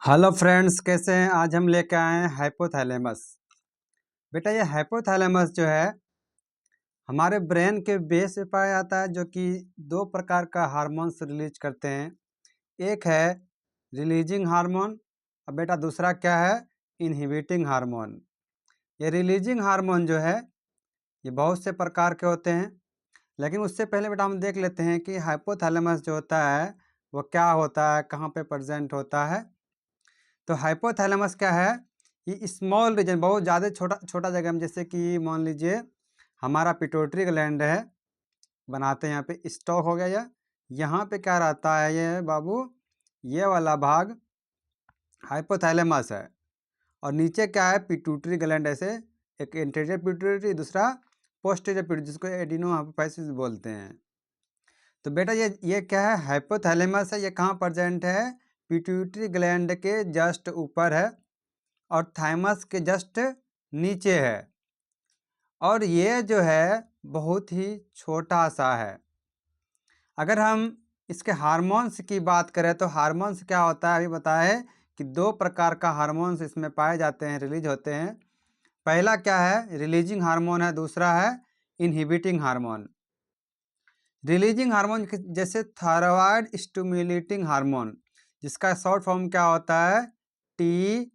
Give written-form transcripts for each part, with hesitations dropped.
Hello friends, कैसे हैं। आज हम लेके आए हैं हाइपोथैलेमस। बेटा, ये हाइपोथैलेमस जो है हमारे ब्रेन के बेस पे पाया जाता है, जो कि दो प्रकार का हार्मोन्स रिलीज करते हैं। एक है रिलीजिंग हार्मोन और बेटा दूसरा क्या है, इनहिबिटिंग हार्मोन। ये रिलीजिंग हार्मोन जो है ये बहुत से प्रकार के होते हैं, लेकिन उससे पहले बेटा हम देख लेते हैं कि हाइपोथैलेमस जो होता है वो क्या होता है, कहाँ पे प्रेजेंट होता है। तो हाइपोथैलेमस क्या है, ये स्मॉल रीजन, बहुत ज़्यादा छोटा छोटा जगह में, जैसे कि मान लीजिए हमारा पिट्यूटरी ग्लैंड है, बनाते हैं यहाँ पे स्टॉक हो गया। यहाँ पे क्या रहता है ये बाबू, ये वाला भाग हाइपोथैलेमस है। और नीचे क्या है, पिट्यूटरी ग्लैंड। ऐसे एक इंटीरियर पिट्यूटरी, दूसरा पोस्टीरियर पिट्यूटरी, जिसको एडिनो हाइपोफाइसिस बोलते हैं। तो बेटा ये क्या है, हाइपोथैलेमस है। ये कहाँ प्रेजेंट है, पिट्यूटरी ग्लैंड के जस्ट ऊपर है और थाइमस के जस्ट नीचे है। और ये जो है बहुत ही छोटा सा है। अगर हम इसके हार्मोन्स की बात करें तो हार्मोन्स क्या होता है, अभी बताए कि दो प्रकार का हार्मोन्स इसमें पाए जाते हैं, रिलीज होते हैं। पहला क्या है, रिलीजिंग हार्मोन है, दूसरा है इनहिबिटिंग हार्मोन। रिलीजिंग हार्मोन जैसे थायराइड स्टिमुलेटिंग हार्मोन, जिसका शॉर्ट फॉर्म क्या होता है, TSH,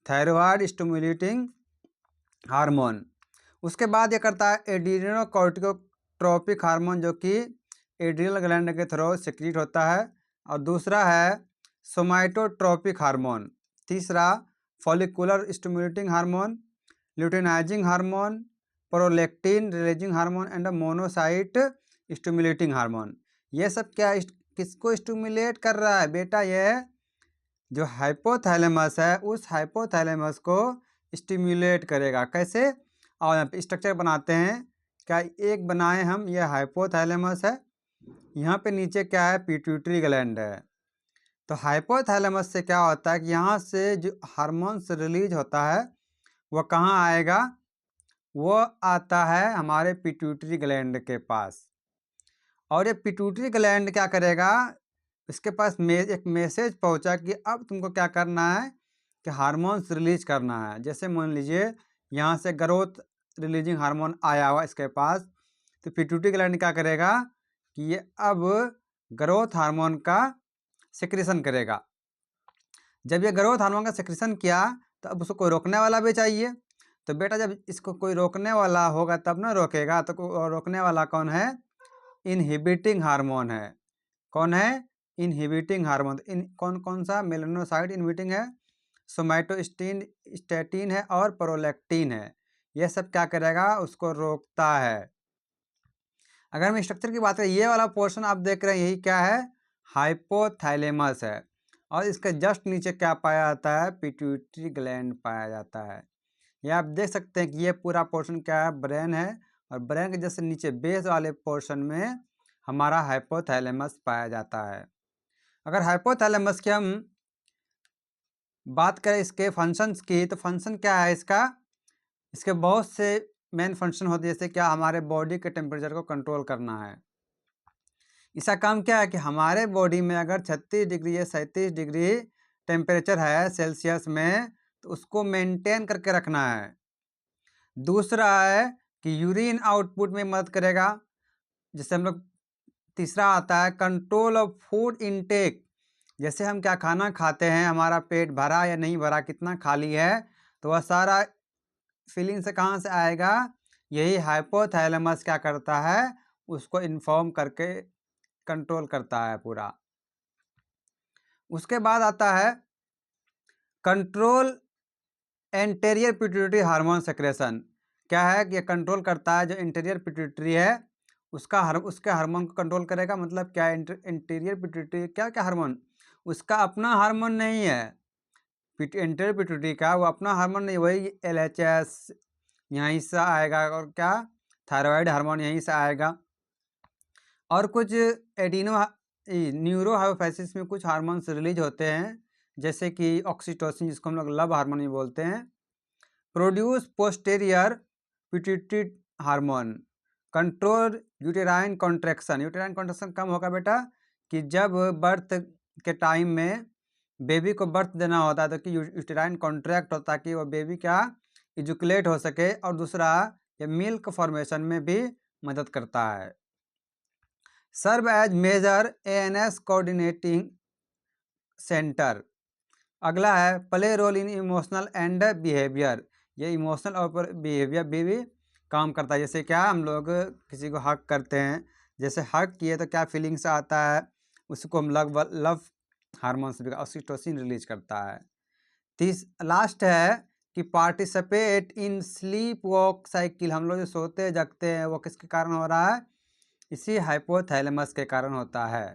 थायराइड स्टिमुलेटिंग हार्मोन। उसके बाद ये करता है एड्रेनोकॉर्टिकोट्रोपिक हार्मोन, जो कि एड्रिनल ग्लैंड के थ्रू सिक्रीट होता है। और दूसरा है सोमाटोट्रोपिक हार्मोन। तीसरा follicular stimulating hormone, luteinising hormone, prolactin releasing hormone and monocyte stimulating hormone. ये सब क्या किसको स्टिमुलेट कर रहा है बेटा, ये जो हाइपोथैलेमस है उस हाइपोथैलेमस को स्टिमुलेट करेगा। कैसे, और यहाँ पे स्ट्रक्चर बनाते हैं। क्या एक बनाए हम, ये हाइपोथैलेमस है, यहाँ पे नीचे क्या है, पिट्यूटरी ग्लैंड है। तो हाइपोथैलेमस से क्या होता है कि यहाँ से जो हार्मोन्स रिलीज होता है वो कहाँ आएगा, वो आता है हमारे पिट्यूटरी ग्लैंड के पास। और ये पिट्यूटरी ग्लैंड क्या करेगा, इसके पास एक मैसेज पहुंचा कि अब तुमको क्या करना है, कि हार्मोन्स रिलीज करना है। जैसे मान लीजिए यहाँ से ग्रोथ रिलीजिंग हार्मोन आया हुआ इसके पास, तो पिट्यूटरी ग्लैंड क्या करेगा कि ये अब ग्रोथ हार्मोन का सिक्रेशन करेगा। जब ये ग्रोथ हार्मोन का सिक्रेशन किया तो अब उसको कोई रोकने वाला भी चाहिए। तो बेटा जब इसको कोई रोकने वाला होगा तब ना रोकेगा, तो रोकने वाला कौन है, इनहिबिटिंग हार्मोन है। कौन है, इनहिबिटिंग हार्मोन। कौन कौन सा, मेलानोसाइट इनहिबिटिंग है, सोमैटोस्टिन स्टैटिन है और प्रोलैक्टिन है। यह सब क्या करेगा, उसको रोकता है। अगर हम स्ट्रक्चर की बात करें, ये वाला पोर्शन आप देख रहे हैं, यही क्या है, हाइपोथैलेमस है। और इसके जस्ट नीचे क्या पाया जाता है, पिट्यूटरी ग्लैंड पाया जाता है। ये आप देख सकते हैं कि ये पूरा पोर्शन क्या है, ब्रेन है। और ब्रेन के जैसे नीचे बेस वाले पोर्शन में हमारा हाइपोथैलेमस पाया जाता है। अगर हाइपोथैलेमस की हम बात करें इसके फंक्शंस की, तो फंक्शन क्या है इसका, इसके बहुत से मेन फंक्शन होते हैं। जैसे क्या, हमारे बॉडी के टेम्परेचर को कंट्रोल करना है। इसका काम क्या है कि हमारे बॉडी में अगर 36 डिग्री या 37 डिग्री टेम्परेचर है सेल्सियस में, तो उसको मेंटेन करके रखना है। दूसरा है कि यूरिन आउटपुट में मदद करेगा। जैसे हम लोग, तीसरा आता है कंट्रोल ऑफ फूड इनटेक। जैसे हम क्या खाना खाते हैं, हमारा पेट भरा या नहीं भरा, कितना खाली है, तो वह सारा फीलिंग से कहाँ से आएगा, यही हाइपोथैलेमस क्या करता है, उसको इन्फॉर्म करके कंट्रोल करता है पूरा। उसके बाद आता है control anterior pituitary hormone secretion. क्या है कि ये कंट्रोल करता है, जो इंटीरियर पिट्यूटरी है उसके हार्मोन को कंट्रोल करेगा। मतलब क्या, इंटीरियर पिट्यूटरी क्या क्या हार्मोन, उसका अपना हार्मोन नहीं है। इंटीरियर पिट्यूटरी का वो अपना हार्मोन नहीं, वही LHS यहीं से आएगा, और क्या, थायराइड हार्मोन यहीं से आएगा। और कुछ एडिनो न्यूरो हाइपोफाइसिस में कुछ हार्मोन्स रिलीज होते हैं, जैसे कि ऑक्सीटोसिन, जिसको हम लोग लव हार्मोन भी बोलते हैं। Produce posterior pituitary hormone, control uterine contraction. Uterine contraction कम होगा बेटा कि जब बर्थ के टाइम में बेबी को बर्थ देना होता है तो कि यूटेराइन कॉन्ट्रैक्ट होता है कि वो बेबी क्या इजुकुलेट हो सके, और दूसरा ये मिल्क फॉर्मेशन में भी मदद करता है। Serve as major ANS coordinating centre. अगला है play role in emotional and behaviour. ये इमोशनल और बिहेवियर भी काम करता है। जैसे क्या हम लोग किसी को हक करते हैं, जैसे हक किए तो क्या फीलिंग्स आता है, उसको हम लव हार्मोन्स भी ऑक्सीटोसिन रिलीज करता है। लास्ट है कि participate in sleep walk cycle. हम लोग जो सोते जगते हैं वो किसके कारण हो रहा है, इसी हाइपोथैलेमस के कारण होता है।